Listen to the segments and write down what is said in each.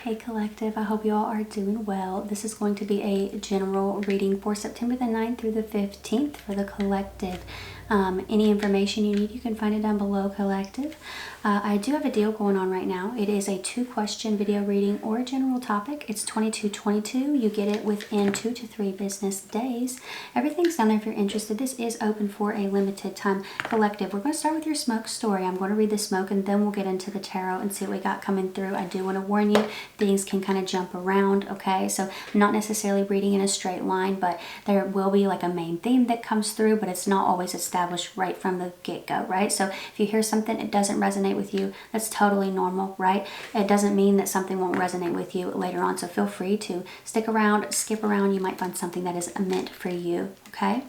Hey Collective, I hope you all are doing well. This is going to be a general reading for September the 9th through the 15th for the Collective. Any information you need, you can find it down below, Collective. I do have a deal going on right now. It is a 2-question video reading or a general topic. It's $22.22. You get it within 2 to 3 business days. Everything's down there if you're interested. This is open for a limited time. Collective, we're going to start with your smoke story. I'm going to read the smoke and then we'll get into the tarot and see what we got coming through. I do want to warn you, things can kind of jump around, okay? So I'm not necessarily reading in a straight line, but there will be like a main theme that comes through, but it's not always established right from the get-go, right? So if you hear something, it doesn't resonate with you, that's totally normal, right? It doesn't mean that something won't resonate with you later on, so feel free to stick around, skip around. You might find something that is meant for you, okay?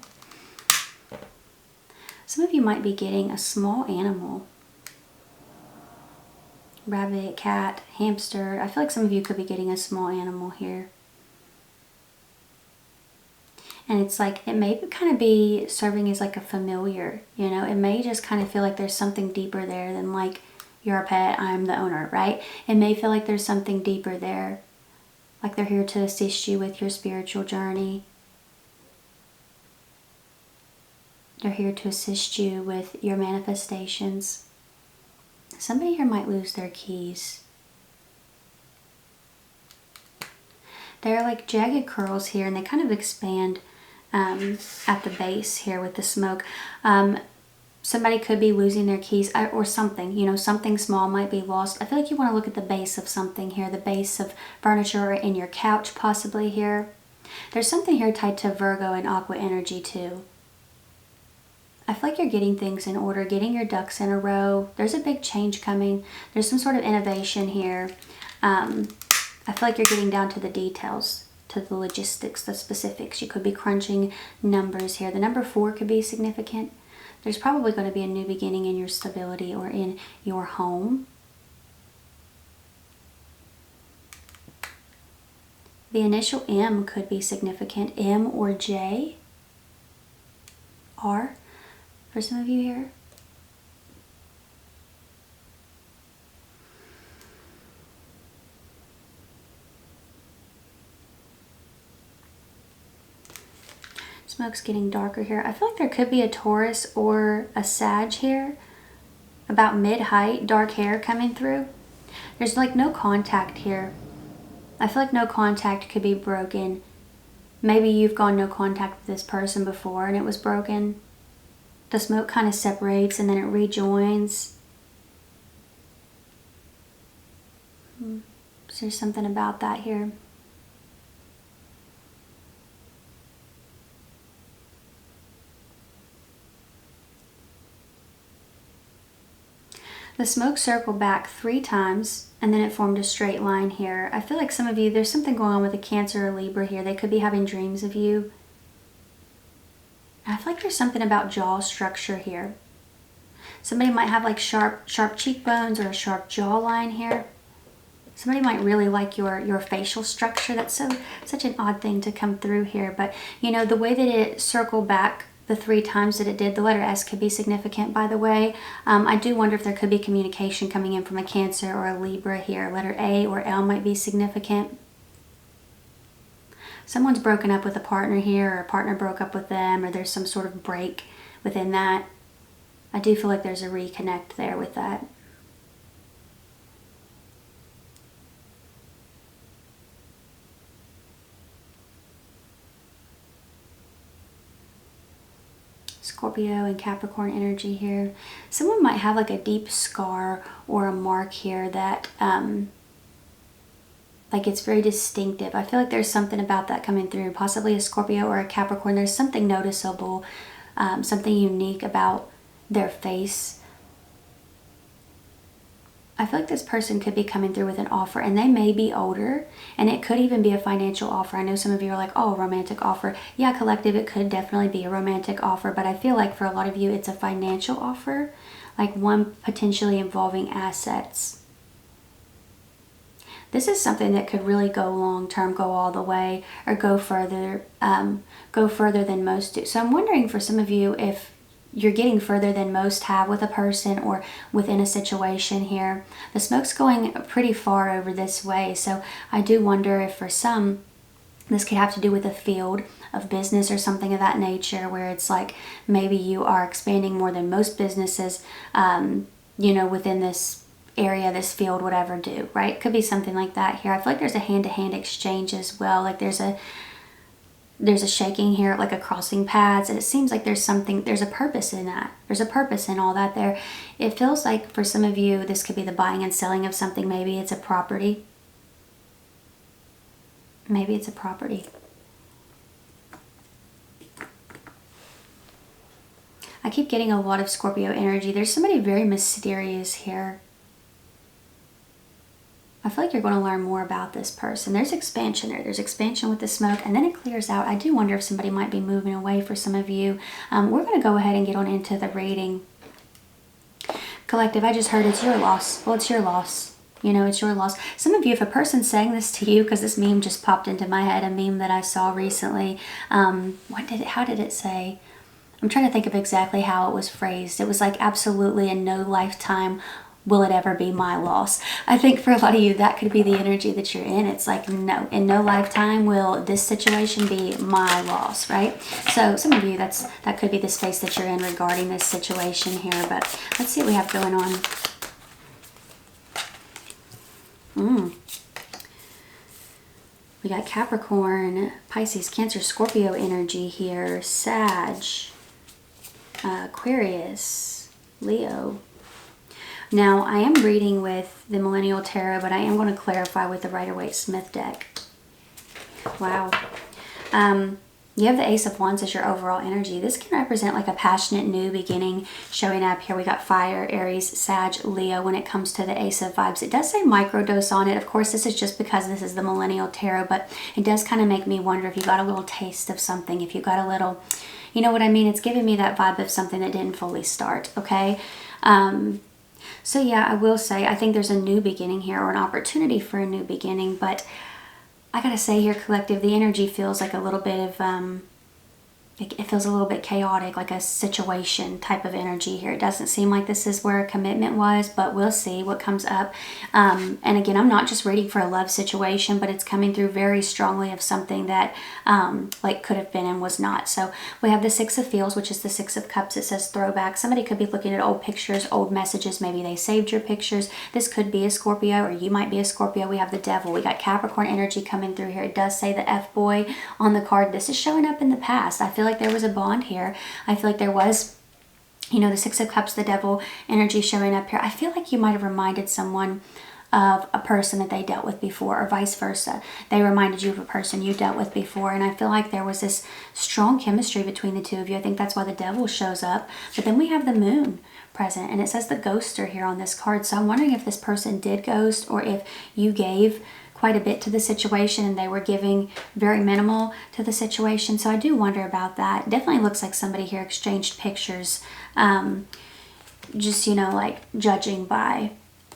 Some of you might be getting a small animal. Rabbit, cat, hamster. I feel like some of you could be getting a small animal here. And it's like, it may kind of be serving as like a familiar, you know? It may just kind of feel like there's something deeper there than like, you're a pet, I'm the owner, right? It may feel like there's something deeper there. Like they're here to assist you with your spiritual journey. They're here to assist you with your manifestations. Somebody here might lose their keys. They're like jagged curls here, and they kind of expand at the base here with the smoke. Somebody could be losing their keys or something, you know, something small might be lost. I feel like you want to look at the base of something here, the base of furniture or in your couch possibly here. There's something here tied to Virgo and Aqua energy too. I feel like you're getting things in order, getting your ducks in a row. There's a big change coming. There's some sort of innovation here. I feel like you're getting down to the details, to the logistics, the specifics. You could be crunching numbers here. The number 4 could be significant. There's probably going to be a new beginning in your stability or in your home. The initial M could be significant. M or J. R for some of you here. Smoke's getting darker here. I feel like there could be a Taurus or a Sag here. About mid-height, dark hair coming through. There's like no contact here. I feel like no contact could be broken. Maybe you've gone no contact with this person before and it was broken. The smoke kind of separates and then it rejoins. So there's something about that here. The smoke circled back 3 times and then it formed a straight line here. I feel like some of you, there's something going on with a Cancer or Libra here. They could be having dreams of you. I feel like there's something about jaw structure here. Somebody might have like sharp cheekbones or a sharp jawline here. Somebody might really like your facial structure. That's such an odd thing to come through here. But you know, the way that it circled back the 3 times that it did, the letter S could be significant, by the way. I do wonder if there could be communication coming in from a Cancer or a Libra here. Letter A or L might be significant. Someone's broken up with a partner here, or a partner broke up with them, or there's some sort of break within that. I do feel like there's a reconnect there with that. Scorpio and Capricorn energy here. Someone might have like a deep scar or a mark here that like it's very distinctive. I feel like there's something about that coming through. Possibly a Scorpio or a Capricorn. There's something noticeable, something unique about their face. I feel like this person could be coming through with an offer, and they may be older, and it could even be a financial offer. I know some of you are like, oh, romantic offer. Yeah, Collective, it could definitely be a romantic offer, but I feel like for a lot of you, it's a financial offer, like one potentially involving assets. This is something that could really go long term, go all the way, or go further than most do. So I'm wondering for some of you if you're getting further than most have with a person or within a situation here. The smoke's going pretty far over this way, so I do wonder if for some this could have to do with a field of business or something of that nature, where it's like maybe you are expanding more than most businesses, you know, within this area, this field, whatever do, right? Could be something like that here. I feel like there's a hand-to-hand exchange as well. Like there's a shaking here, like a crossing paths, and it seems like there's a purpose in that. There's a purpose in all that there. It feels like for some of you, this could be the buying and selling of something. Maybe it's a property. Maybe it's a property. I keep getting a lot of Scorpio energy. There's somebody very mysterious here. I feel like you're going to learn more about this person. There's expansion there. There's expansion with the smoke, and then it clears out. I do wonder if somebody might be moving away for some of you. We're going to go ahead and get on into the reading. Collective, I just heard it's your loss. Well, it's your loss. You know, it's your loss. Some of you, if a person's saying this to you, because this meme just popped into my head, a meme that I saw recently. How did it say? I'm trying to think of exactly how it was phrased. It was like, absolutely in no lifetime will it ever be my loss. I think for a lot of you, that could be the energy that you're in. It's like, no, in no lifetime will this situation be my loss, right? So some of you, that could be the space that you're in regarding this situation here. But let's see what we have going on. We got Capricorn, Pisces, Cancer, Scorpio energy here, Sag, Aquarius, Leo. Now, I am reading with the Millennial Tarot, but I am going to clarify with the Rider-Waite-Smith deck. Wow. You have the Ace of Wands as your overall energy. This can represent like a passionate new beginning showing up here. We got Fire, Aries, Sag, Leo when it comes to the Ace of Vibes. It does say microdose on it. Of course, this is just because this is the Millennial Tarot, but it does kind of make me wonder if you got a little taste of something, if you got a little, you know what I mean? It's giving me that vibe of something that didn't fully start, okay? So yeah, I will say, I think there's a new beginning here, or an opportunity for a new beginning, but I gotta say here, collective, the energy feels like a little bit of, it feels a little bit chaotic, like a situation type of energy here. It doesn't seem like this is where a commitment was, but we'll see what comes up. And again, I'm not just reading for a love situation, but it's coming through very strongly of something that like could have been and was not. So we have the Six of Fields, which is the Six of Cups. It says throwback. Somebody could be looking at old pictures, old messages. Maybe they saved your pictures. This could be a Scorpio, or you might be a Scorpio. We have the Devil. We got Capricorn energy coming through here. It does say the F-boy on the card. This is showing up in the past. I feel like there was a bond here. I feel like there was, you know, the Six of Cups, the Devil energy showing up here. I feel like you might have reminded someone of a person that they dealt with before, or vice versa. They reminded you of a person you dealt with before, and I feel like there was this strong chemistry between the two of you. I think that's why the Devil shows up. But then we have the Moon present, and it says the Ghoster here on this card. So I'm wondering if this person did ghost, or if you gave quite a bit to the situation and they were giving very minimal to the situation. So I do wonder about that. Definitely looks like somebody here exchanged pictures, just, you know, like judging by,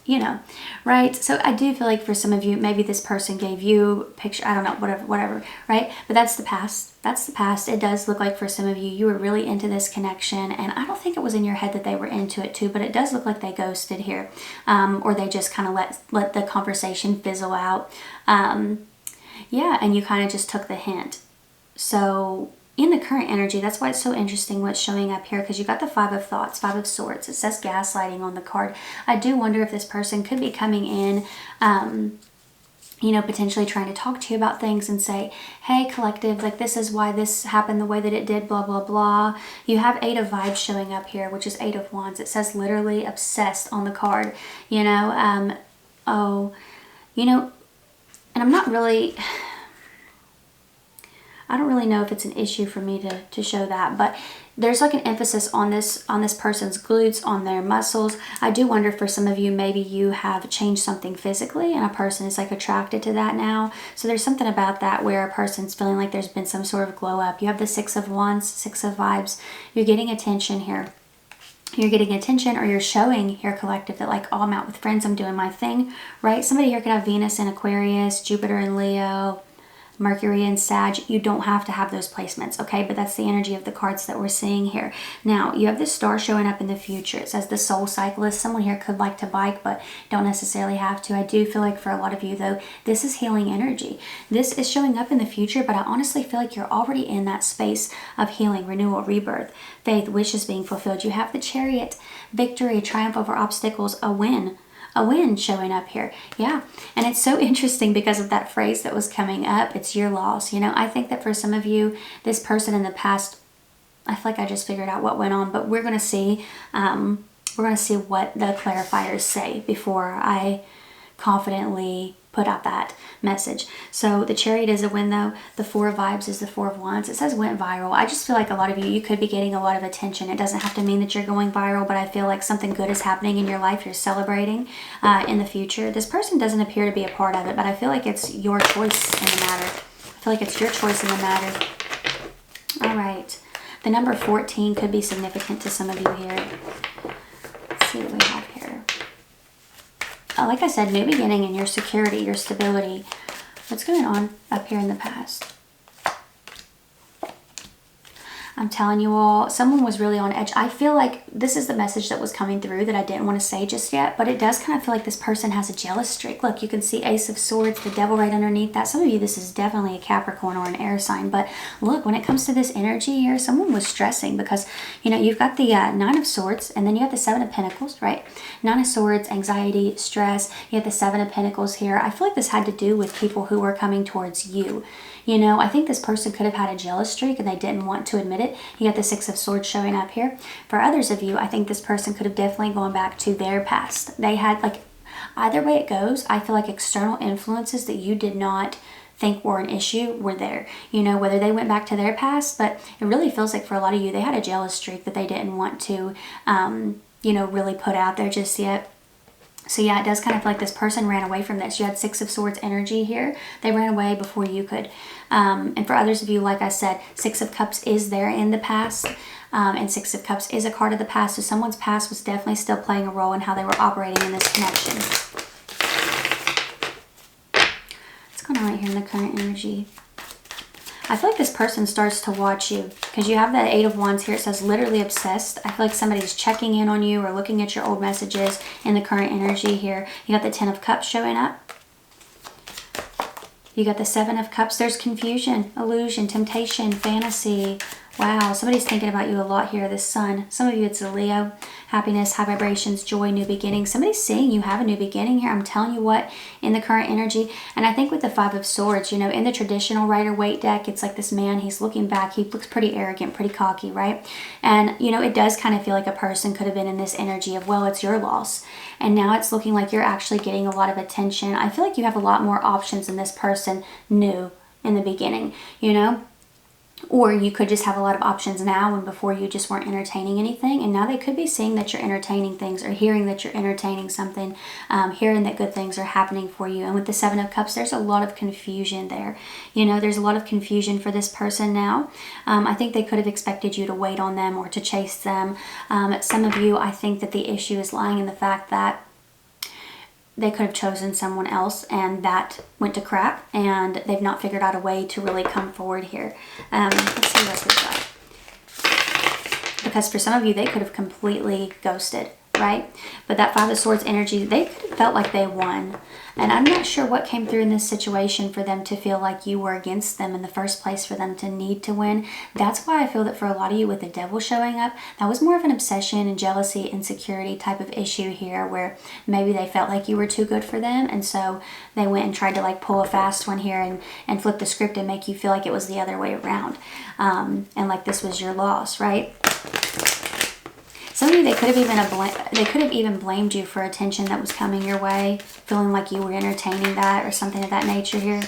you know, right? So I do feel like for some of you, maybe this person gave you a picture, I don't know, whatever, right? But that's the past. That's the past. It does look like for some of you, you were really into this connection, and I don't think it was in your head that they were into it too, but it does look like they ghosted here, or they just kind of let the conversation fizzle out. Yeah, and you kind of just took the hint. So in the current energy, that's why it's so interesting what's showing up here, because you got the Five of Thoughts, Five of Swords. It says gaslighting on the card. I do wonder if this person could be coming in, you know, potentially trying to talk to you about things and say, hey, collective, like this is why this happened the way that it did, blah, blah, blah. You have Eight of Vibes showing up here, which is Eight of Wands. It says literally obsessed on the card, you know. Oh, you know, and I'm not really... I don't really know if it's an issue for me to show that, but there's like an emphasis on this person's glutes, on their muscles. I do wonder for some of you, maybe you have changed something physically and a person is like attracted to that now. So there's something about that where a person's feeling like there's been some sort of glow up. You have the Six of Wands, Six of Vibes. You're getting attention here. You're getting attention, or you're showing here, collective, that like, oh, I'm out with friends, I'm doing my thing, right? Somebody here could have Venus in Aquarius, Jupiter in Leo, Mercury and Sag, you don't have to have those placements, okay? But that's the energy of the cards that we're seeing here. Now, you have the star showing up in the future. It says the soul cyclist. Someone here could like to bike, but don't necessarily have to. I do feel like for a lot of you, though, this is healing energy. This is showing up in the future, but I honestly feel like you're already in that space of healing, renewal, rebirth, faith, wishes being fulfilled. You have the Chariot, victory, triumph over obstacles, a win showing up here. Yeah. And it's so interesting because of that phrase that was coming up. It's your loss. You know, I think that for some of you, this person in the past, I feel like I just figured out what went on, but we're going to see what the clarifiers say before I confidently put out that message. So the Chariot is a win, though. The Four of Vibes is the Four of Wands. It says went viral. I just feel like a lot of you could be getting a lot of attention. It doesn't have to mean that you're going viral, but I feel like something good is happening in your life. You're celebrating in the future. This person doesn't appear to be a part of it, but I feel like it's your choice in the matter. I feel like it's your choice in the matter. All right. The number 14 could be significant to some of you here. Let's see what we have here. Like I said, new beginning in your security, your stability. What's going on up here in the past? I'm telling you all, someone was really on edge. I feel like this is the message that was coming through that I didn't want to say just yet, but it does kind of feel like this person has a jealous streak. Look, you can see Ace of Swords, the Devil right underneath that. Some of you, this is definitely a Capricorn or an air sign, but look, when it comes to this energy here, someone was stressing because, you know, you've got the Nine of Swords, and then you have the Seven of Pentacles, right? Nine of Swords, anxiety, stress. You have the Seven of Pentacles here. I feel like this had to do with people who were coming towards you. You know, I think this person could have had a jealous streak and they didn't want to admit it. You got the Six of Swords showing up here. For others of you, I think this person could have definitely gone back to their past. They had, like, either way it goes, I feel like external influences that you did not think were an issue were there. You know, whether they went back to their past, but it really feels like for a lot of you, they had a jealous streak that they didn't want to, you know, really put out there just yet. So yeah, it does kind of feel like this person ran away from this. You had Six of Swords energy here. They ran away before you could. And for others of you, like I said, Six of Cups is there in the past. And Six of Cups is a card of the past. So someone's past was definitely still playing a role in how they were operating in this connection. What's going on right here in the current energy? I feel like this person starts to watch you because you have the Eight of Wands here. It says literally obsessed. I feel like somebody's checking in on you or looking at your old messages in the current energy here. You got the Ten of Cups showing up. You got the Seven of Cups. There's confusion, illusion, temptation, fantasy. Wow, somebody's thinking about you a lot here, this Sun. Some of you, it's a Leo. Happiness, high vibrations, joy, new beginnings. Somebody's seeing you have a new beginning here. I'm telling you what, in the current energy. And I think with the Five of Swords, you know, in the traditional Rider-Waite deck, it's like this man, he's looking back. He looks pretty arrogant, pretty cocky, right? And, you know, it does kind of feel like a person could have been in this energy of, well, it's your loss. And now it's looking like you're actually getting a lot of attention. I feel like you have a lot more options than this person knew in the beginning, you know? Or you could just have a lot of options now when before you just weren't entertaining anything. And now they could be seeing that you're entertaining things or hearing that you're entertaining something, hearing that good things are happening for you. And with the Seven of Cups, there's a lot of confusion there. You know, there's a lot of confusion for this person now. I think they could have expected you to wait on them or to chase them. Some of you, I think that the issue is lying in the fact that they could have chosen someone else and that went to crap and they've not figured out a way to really come forward here. Let's see what we've got. Because for some of you, they could have completely ghosted, right? But that Five of Swords energy, they could have felt like they won. And I'm not sure what came through in this situation for them to feel like you were against them in the first place, for them to need to win. That's why I feel that for a lot of you with the Devil showing up, that was more of an obsession and jealousy, insecurity type of issue here, where maybe they felt like you were too good for them. And so they went and tried to like pull a fast one here and flip the script and make you feel like it was the other way around. And like this was your loss, right? Some of you, they could have even blamed you for attention that was coming your way, feeling like you were entertaining that or something of that nature here.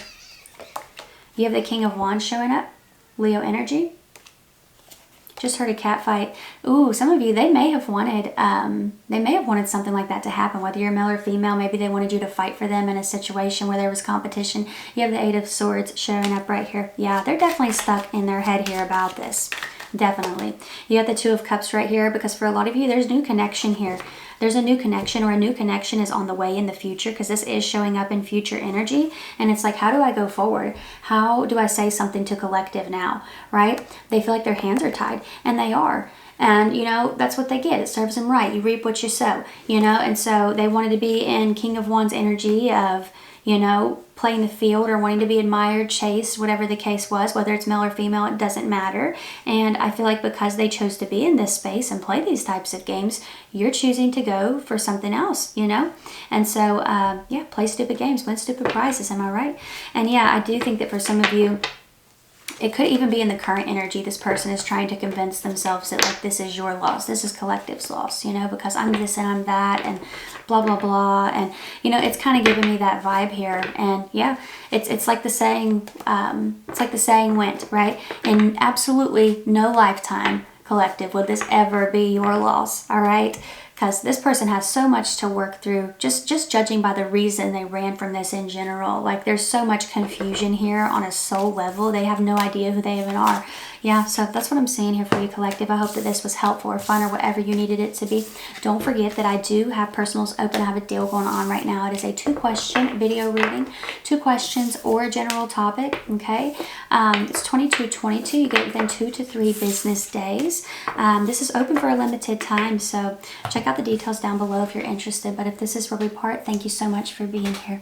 You have the King of Wands showing up, Leo energy. Just heard a cat fight. Ooh, some of you, they may have wanted something like that to happen, whether you're male or female. Maybe they wanted you to fight for them in a situation where there was competition. You have the Eight of Swords showing up right here. Yeah, they're definitely stuck in their head here about this. Definitely. You got the Two of Cups right here because for a lot of you, there's new connection here. there's a new connection, or a new connection is on the way in the future, because this is showing up in future energy. And it's like, how do I go forward? How do I say something to collective now, right? They feel like their hands are tied, and they are. And, you know, that's what they get. It serves them right. You reap what you sow, you know. And so they wanted to be in King of Wands energy of, you know, playing the field or wanting to be admired, chased, whatever the case was, whether it's male or female, it doesn't matter. And I feel like because they chose to be in this space and play these types of games, you're choosing to go for something else, you know? And so, yeah, play stupid games, win stupid prizes, am I right? And yeah, I do think that for some of you, it could even be in the current energy. This person is trying to convince themselves that, like, this is your loss. This is collective's loss, you know, because I'm this and I'm that and blah, blah, blah. And, you know, it's kind of giving me that vibe here. And yeah, it's like the saying, went, right? In absolutely no lifetime, collective, would this ever be your loss, all right? Because this person has so much to work through, just judging by the reason they ran from this in general. Like, there's so much confusion here on a soul level. They have no idea who they even are. Yeah, so that's what I'm seeing here for you, collective. I hope that this was helpful or fun or whatever you needed it to be. Don't forget that I do have personals open. I have a deal going on right now. It is a 2-question video reading, 2 questions or a general topic, okay? It's $22.22. You get it within 2 to 3 business days. This is open for a limited time, so check out the details down below if you're interested. But if this is where we part, thank you so much for being here.